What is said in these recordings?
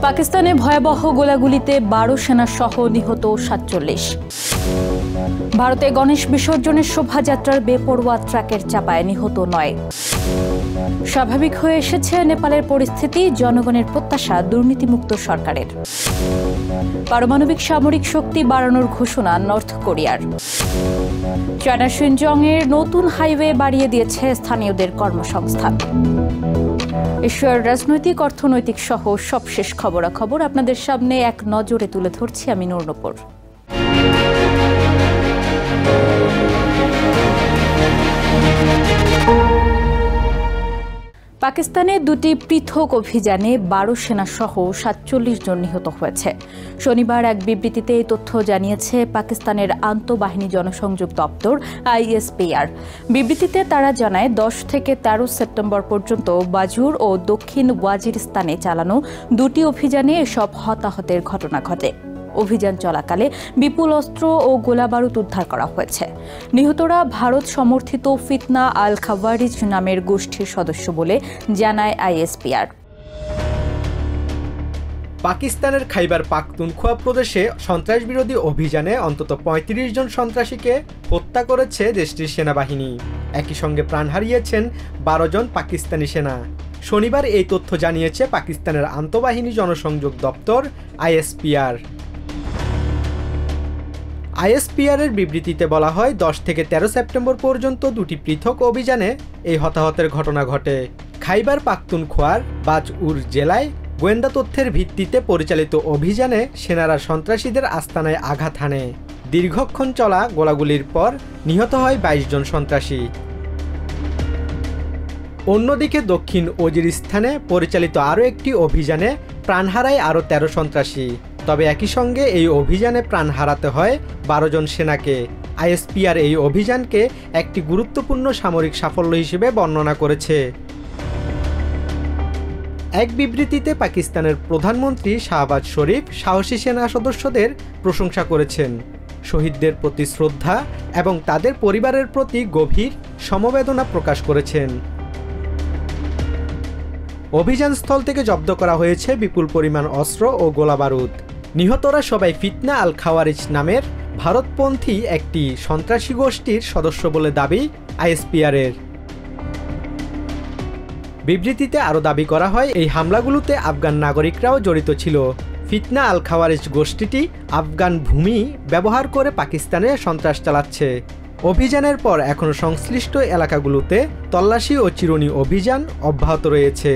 পাকিস্তানে ভয়াবহ গোলাগুলিতে 12 সেনা সহ নিহত 47। ভারতে গণেশ বিসর্জনের শোভাযাত্রার বেপরোয়া ট্রাকের চাপায় নিহত 9। স্বাভাবিক হয়ে এসেছে নেপালের পরিস্থিতি, জনগণের প্রত্যাশা দুর্নীতিমুক্ত সরকারের। পারমাণবিক সামরিক শক্তি বাড়ানোর ঘোষণা নর্থ কোরিয়ার। চায়নার শিনজংয়ের নতুন হাইওয়ে বাড়িয়ে দিয়েছে স্থানীয়দের কর্মসংস্থান। এশিয়ার রাজনৈতিক, অর্থনৈতিক সহ সবশেষ খবরাখবর আপনাদের সামনে এক নজরে তুলে ধরছি আমি নূরনূপুর। পাকিস্তানে দুটি পৃথক অভিযানে 12 সেনা সহ 47 জন নিহত হয়েছে। শনিবার এক বিবৃতিতে এই তথ্য জানিয়েছে পাকিস্তানের আন্তঃবাহিনী জনসংযোগ দপ্তর ISPR। বিবৃতিতে তারা জানায় 10 থেকে 13 সেপ্টেম্বর পর্যন্ত বাজুর ও দক্ষিণ ওয়াজিরিস্তানে চালানো দুটি অভিযানে এসব হতাহতের ঘটনা ঘটে। অভিযান চলাকালে বিপুল অস্ত্র ও গোলাবারুদ উদ্ধার করা হয়েছে। নিহতরা ভারত সমর্থিত ফিতনা আল খাওয়ারিজ নামের গোষ্ঠীর সদস্য বলে জানায় ISPR। পাকিস্তানের খাইবার পাখতুনখোয়া প্রদেশে সন্ত্রাসবিরোধী অভিযানে অন্তত 35 জন সন্ত্রাসীকে হত্যা করেছে দেশটির সেনাবাহিনী। একই সঙ্গে প্রাণ হারিয়েছেন 12 জন পাকিস্তানি সেনা। শনিবার এই তথ্য জানিয়েছে পাকিস্তানের আন্তঃবাহিনী জনসংযোগ দপ্তর ISPR। ISPR-এর বিবৃতিতে বলা হয় 10 থেকে 13 সেপ্টেম্বর পর্যন্ত দুটি পৃথক অভিযানে এই হতাহতের ঘটনা ঘটে। খাইবার পাখতুনখোয়ার বাজউর জেলায় গোয়েন্দা তথ্যের ভিত্তিতে পরিচালিত অভিযানে সেনারা সন্ত্রাসীদের আস্তানায় আঘাত হানে। দীর্ঘক্ষণ চলা গোলাগুলির পর নিহত হয় 22 জন সন্ত্রাসী। অন্যদিকে দক্ষিণ ওজিরিস্তানে পরিচালিত আরও একটি অভিযানে প্রাণ হারায় আরও 13 সন্ত্রাসী। তবে একই সঙ্গে এই অভিযানে প্রাণ হারাতে হয় 12 জন সেনাকে। ISPR এই অভিযানকে একটি গুরুত্বপূর্ণ সামরিক সাফল্য হিসেবে বর্ণনা করেছে। এক বিবৃতিতে পাকিস্তানের প্রধানমন্ত্রী শাহবাজ শরীফ সাহসী সেনা সদস্যদের প্রশংসা করেছেন। শহীদদের প্রতি শ্রদ্ধা এবং তাদের পরিবারের প্রতি গভীর সমবেদনা প্রকাশ করেছেন। অভিযানস্থল থেকে জব্দ করা হয়েছে বিপুল পরিমাণ অস্ত্র ও গোলাবারুদ। নিহতরা সবাই ফিতনা আল খাওয়ারিজ নামের ভারতপন্থী একটি সন্ত্রাসী গোষ্ঠীর সদস্য বলে দাবি ISPR-এর। বিবৃতিতে আরও দাবি করা হয় এই হামলাগুলোতে আফগান নাগরিকরাও জড়িত ছিল। ফিতনা আল খাওয়ারিজ গোষ্ঠীটি আফগান ভূমি ব্যবহার করে পাকিস্তানে সন্ত্রাস চালাচ্ছে। অভিযানের পর এখনও সংশ্লিষ্ট এলাকাগুলোতে তল্লাশি ও চিরুনি অভিযান অব্যাহত রয়েছে।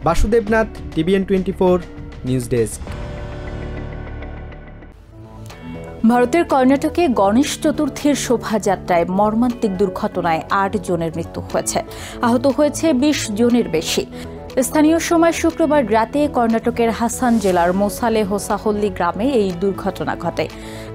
Basudebnath, TVN 24 news desk. ভারতের কর্ণাটকে গণেশ চতুর্থীর শোভাযাত্রায় মর্মান্তিক দুর্ঘটনায় 8 জনের মৃত্যু হয়েছে। আহত হয়েছে 20 জনের বেশি। স্থানীয় সময় শুক্রবার রাতে কর্ণাটকের হাসান জেলার মোসালে হোসাহল্লি গ্রামে এই দুর্ঘটনা ঘটে।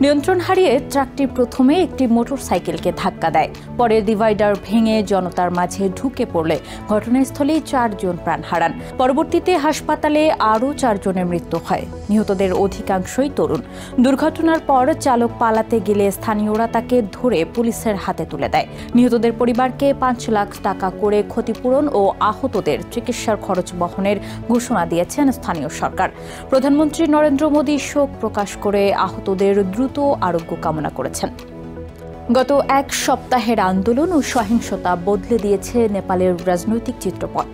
নিয়ন্ত্রণ হারিয়ে ট্রাকটি প্রথমে একটি মোটরসাইকেলকে ধাক্কা দেয়, পরে ডিভাইডার ভেঙে জনতার মাঝে ঢুকে পড়লে ঘটনাস্থলেই 4 জন প্রাণ হারান। পরবর্তীতে হাসপাতালে আরও 4 জনের মৃত্যু হয়। নিহতদের অধিকাংশই তরুণ। দুর্ঘটনার পর চালক পালাতে গেলে স্থানীয়রা তাকে ধরে পুলিশের হাতে তুলে দেয়। নিহতদের পরিবারকে 5 লাখ টাকা করে ক্ষতিপূরণ ও আহতদের চিকিৎসার খরচ বহনের ঘোষণা দিয়েছেন স্থানীয় সরকার। প্রধানমন্ত্রী নরেন্দ্র মোদী শোক প্রকাশ করে আহতদের দ্রুত আরোগ্য কামনা করেছেন। গত এক সপ্তাহের আন্দোলন ও সহিংসতা বদলে দিয়েছে নেপালের রাজনৈতিক চিত্রপট।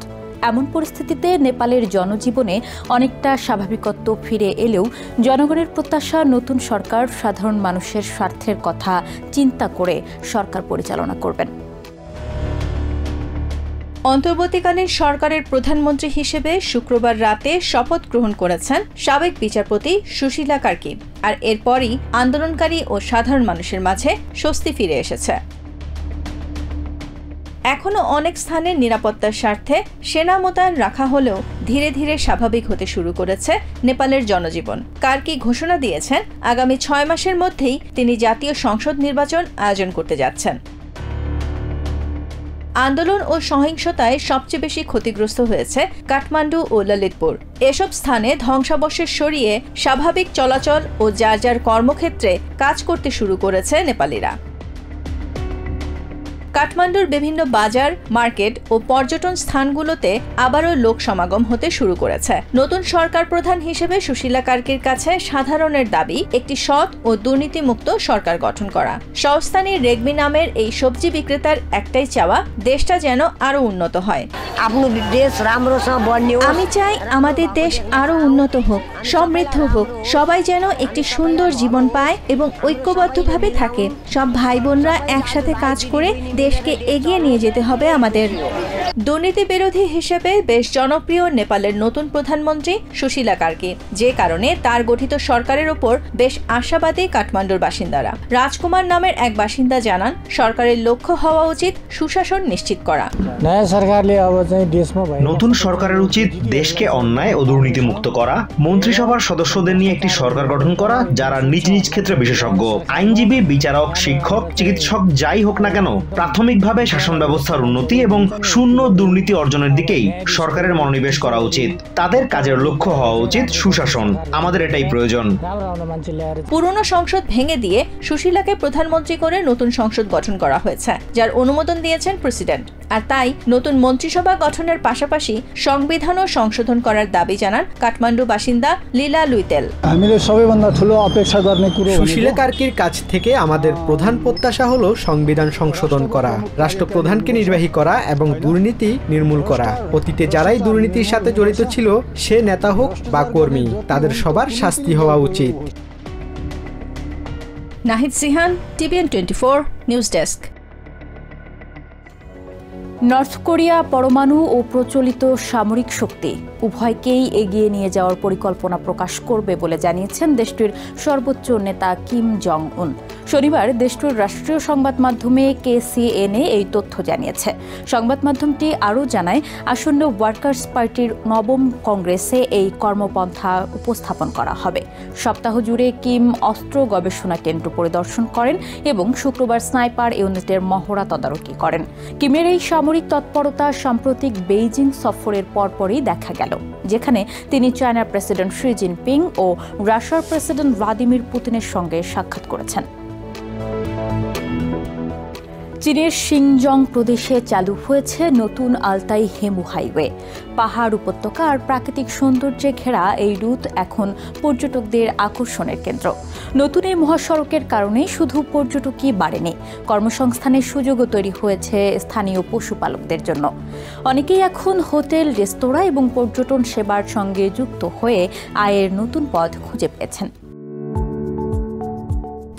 এমন পরিস্থিতিতে নেপালের জনজীবনে অনেকটা স্বাভাবিকত্ব ফিরে এলেও জনগণের প্রত্যাশা নতুন সরকার সাধারণ মানুষের স্বার্থের কথা চিন্তা করে সরকার পরিচালনা করবেন। অন্তর্বর্তীকালীন সরকারের প্রধানমন্ত্রী হিসেবে শুক্রবার রাতে শপথ গ্রহণ করেছেন সাবেক বিচারপতি সুশীলা কার্কি। আর এরপরই আন্দোলনকারী ও সাধারণ মানুষের মাঝে স্বস্তি ফিরে এসেছে। এখনও অনেক স্থানে নিরাপত্তার স্বার্থে সেনা মোতায়েন রাখা হলেও ধীরে ধীরে স্বাভাবিক হতে শুরু করেছে নেপালের জনজীবন। কার্কি ঘোষণা দিয়েছেন আগামী 6 মাসের মধ্যেই তিনি জাতীয় সংসদ নির্বাচন আয়োজন করতে যাচ্ছেন। আন্দোলন ও সহিংসতায় সবচেয়ে বেশি ক্ষতিগ্রস্ত হয়েছে কাঠমান্ডু ও ললিতপুর। এসব স্থানে ধ্বংসাবশেষ সরিয়ে স্বাভাবিক চলাচল ও যার যার কর্মক্ষেত্রে কাজ করতে শুরু করেছে নেপালিরা। কাঠমান্ডুর বিভিন্ন বাজার, মার্কেট ও পর্যটন স্থানগুলোতে আবারও লোক সমাগম হতে শুরু করেছে। নতুন সরকার প্রধান হিসেবে সুশীলা কার্কির কাছে সাধারণের দাবি একটি সৎ ও দুর্নীতিমুক্ত সরকার গঠন করা। সংস্থানী রেগমি নামের এই সবজি বিক্রেতার একটাই চাওয়া, দেশটা যেন আরো উন্নত হয়। আমি চাই আমাদের দেশ আরো উন্নত হোক, সমৃদ্ধ হোক, সবাই যেন একটি সুন্দর জীবন পায় এবং ঐক্যবদ্ধভাবে থাকে। সব ভাই বোনরা একসাথে কাজ করে দেশকে এগিয়ে নিয়ে যেতে হবে আমাদের। দুর্নীতি বিরোধী হিসেবে বেশ জনপ্রিয় নেপালের নতুন প্রধানমন্ত্রী সুশীলা কার্কি, যে কারণে তার গঠিত সরকারের উপর বেশ আশাবাদী কাঠমান্ডুর বাসিন্দারা। রাজকুমার নামের এক বাসিন্দা জানান, সরকারের লক্ষ্য হওয়া উচিত সুশাসন নিশ্চিত করা। নতুন সরকারের উচিত দেশকে অন্যায় ও দুর্নীতি মুক্ত করা, মন্ত্রিসভার সদস্যদের নিয়ে একটি সরকার গঠন করা যারা নিজ নিজ ক্ষেত্রে বিশেষজ্ঞ, আইনজীবী, বিচারক, শিক্ষক, চিকিৎসক যাই হোক না কেন, প্রাথমিকভাবে শাসন ব্যবস্থার উন্নতি এবং শূন্য দুর্নীতি অর্জনের দিকেই সরকারের মনোনিবেশ করা উচিত। তাদের কাজের লক্ষ্য হওয়া উচিত সুশাসন। আমাদের এটাই প্রয়োজন। পুরনো সংসদ ভেঙে দিয়ে সুশীলাকে প্রধানমন্ত্রী করে নতুন সংসদ গঠন করা হয়েছে, যার অনুমোদন দিয়েছেন প্রেসিডেন্ট। আর তাই নতুন মন্ত্রিসভা গঠনের পাশাপাশি সংবিধানও সংশোধন করার দাবি জানান কাঠমান্ডু বাসিন্দা লীলা লুইতেল। সুশীলা কার্কির কাছ থেকে আমাদের প্রধান প্রত্যাশা হলো সংবিধান সংশোধন করা, রাষ্ট্রপ্রধানকে নির্বাহী করা এবং দুর্নীতি নির্মূল করা। অতীতে যারাই দুর্নীতির সাথে জড়িত ছিল, সে নেতা হোক বা কর্মী, তাদের সবার শাস্তি হওয়া উচিত। Nahid Sihan, TVN 24 news desk. North Korea পরমাণু ও প্রচলিত সামরিক শক্তি উভয়কেই এগিয়ে নিয়ে যাওয়ার পরিকল্পনা প্রকাশ করবে বলে জানিয়েছেন দেশটির সর্বোচ্চ নেতা কিম জং উন। শনিবার দেশটির রাষ্ট্রীয় সংবাদ মাধ্যমে KCNA এই তথ্য জানিয়েছে। সংবাদ মাধ্যমটি আরও জানায়, আসন্ন ওয়ার্কার্স পার্টির নবম কংগ্রেসে এই কর্মপন্থা উপস্থাপন করা হবে। সপ্তাহ জুড়ে কিম অস্ত্র গবেষণা কেন্দ্র পরিদর্শন করেন এবং শুক্রবার স্নাইপার ইউনিটের মহড়া তদারকি করেন। কিমের এই সামরিক তৎপরতা সাম্প্রতিক বেইজিং সফরের পরপরই দেখা গেল, যেখানে তিনি চায়নার প্রেসিডেন্ট শি জিনপিং ও রাশিয়ার প্রেসিডেন্ট ভ্লাদিমির পুতিনের সঙ্গে সাক্ষাৎ করেছেন। চীনের শিংজং প্রদেশে চালু হয়েছে নতুন আলতাই হেমু হাইওয়ে। পাহাড়, উপত্যকা আর প্রাকৃতিক সৌন্দর্যে ঘেরা এই রুট এখন পর্যটকদের আকর্ষণের কেন্দ্র। নতুন এই মহাসড়কের কারণে শুধু পর্যটকই বাড়েনি, কর্মসংস্থানের সুযোগও তৈরি হয়েছে স্থানীয় পশুপালকদের জন্য। অনেকেই এখন হোটেল, রেস্তোরাঁ এবং পর্যটন সেবার সঙ্গে যুক্ত হয়ে আয়ের নতুন পথ খুঁজে পেয়েছেন।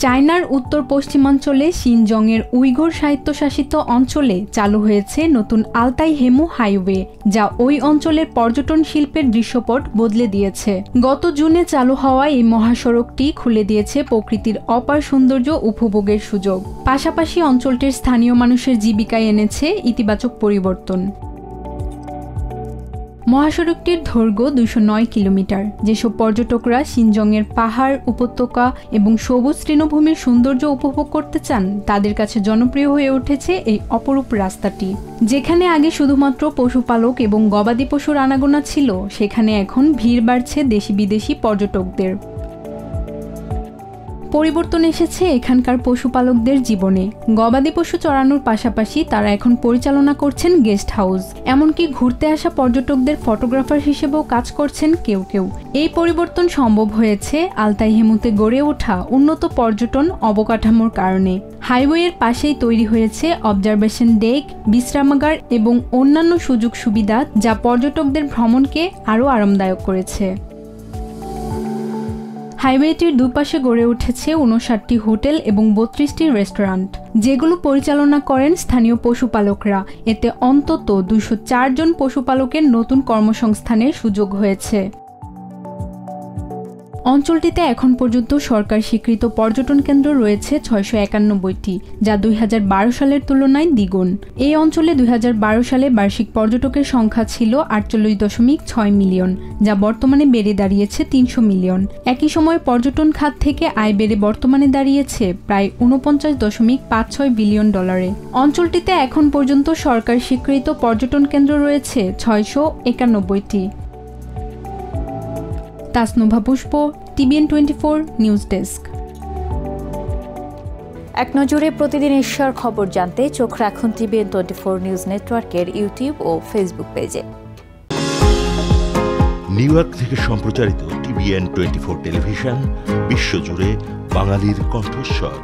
চায়নার উত্তর পশ্চিমাঞ্চলে শিনজংয়ের উইঘুর স্বায়ত্তশাসিত অঞ্চলে চালু হয়েছে নতুন আলতাই হেমু হাইওয়ে, যা ওই অঞ্চলের পর্যটন শিল্পের দৃশ্যপট বদলে দিয়েছে। গত জুনে চালু হওয়া এই মহাসড়কটি খুলে দিয়েছে প্রকৃতির অপার সৌন্দর্য উপভোগের সুযোগ, পাশাপাশি অঞ্চলটির স্থানীয় মানুষের জীবিকায় এনেছে ইতিবাচক পরিবর্তন। মহাসড়কটির দৈর্ঘ্য 209 কিলোমিটার। যেসব পর্যটকরা শিনজংয়ের পাহাড়, উপত্যকা এবং সবুজ তৃণভূমির সৌন্দর্য উপভোগ করতে চান, তাদের কাছে জনপ্রিয় হয়ে উঠেছে এই অপরূপ রাস্তাটি। যেখানে আগে শুধুমাত্র পশুপালক এবং গবাদি পশুর আনাগোনা ছিল, সেখানে এখন ভিড় বাড়ছে দেশি বিদেশি পর্যটকদের। পরিবর্তন এসেছে এখানকার পশুপালকদের জীবনে। গবাদি পশু চড়ানোর পাশাপাশি তারা এখন পরিচালনা করছেন গেস্ট হাউস, এমনকি ঘুরতে আসা পর্যটকদের ফটোগ্রাফার হিসেবেও কাজ করছেন কেউ কেউ। এই পরিবর্তন সম্ভব হয়েছে আলতাই হেমুতে গড়ে ওঠা উন্নত পর্যটন অবকাঠামোর কারণে। হাইওয়ের পাশেই তৈরি হয়েছে অবজারভেশন ডেক, বিশ্রামাগার এবং অন্যান্য সুযোগ সুবিধা, যা পর্যটকদের ভ্রমণকে আরও আরামদায়ক করেছে। হাইওয়েটির দুপাশে গড়ে উঠেছে 59টি হোটেল এবং 32টি রেস্টুরেন্ট, যেগুলো পরিচালনা করেন স্থানীয় পশুপালকরা। এতে অন্তত 204 জন পশুপালকের নতুন কর্মসংস্থানের সুযোগ হয়েছে। অঞ্চলটিতে এখন পর্যন্ত সরকার স্বীকৃত পর্যটন কেন্দ্র রয়েছে 691টি, যা 2012 সালের তুলনায় দ্বিগুণ। এই অঞ্চলে 2012 সালে বার্ষিক পর্যটকের সংখ্যা ছিল 48.6 মিলিয়ন, যা বর্তমানে বেড়ে দাঁড়িয়েছে 300 মিলিয়ন। একই সময় পর্যটন খাত থেকে আয় বেড়ে বর্তমানে দাঁড়িয়েছে প্রায় $49.56 বিলিয়ন। অঞ্চলটিতে এখন পর্যন্ত সরকার স্বীকৃত পর্যটন কেন্দ্র রয়েছে 691টি। তাসনুভা পুষ্প, TVN 24 নিউজ ডেস্ক। এক নজরে প্রতিদিন এশিয়ার খবর জানতে চোখ রাখুন টিভিএন 24 নিউজ নেটওয়ার্কের ইউটিউব ও ফেসবুক পেজে। নিউ ইয়র্ক থেকে সম্প্রচারিত টিভিএন 24 টেলিভিশন বিশ্বজুড়ে বাঙালির কণ্ঠস্বর।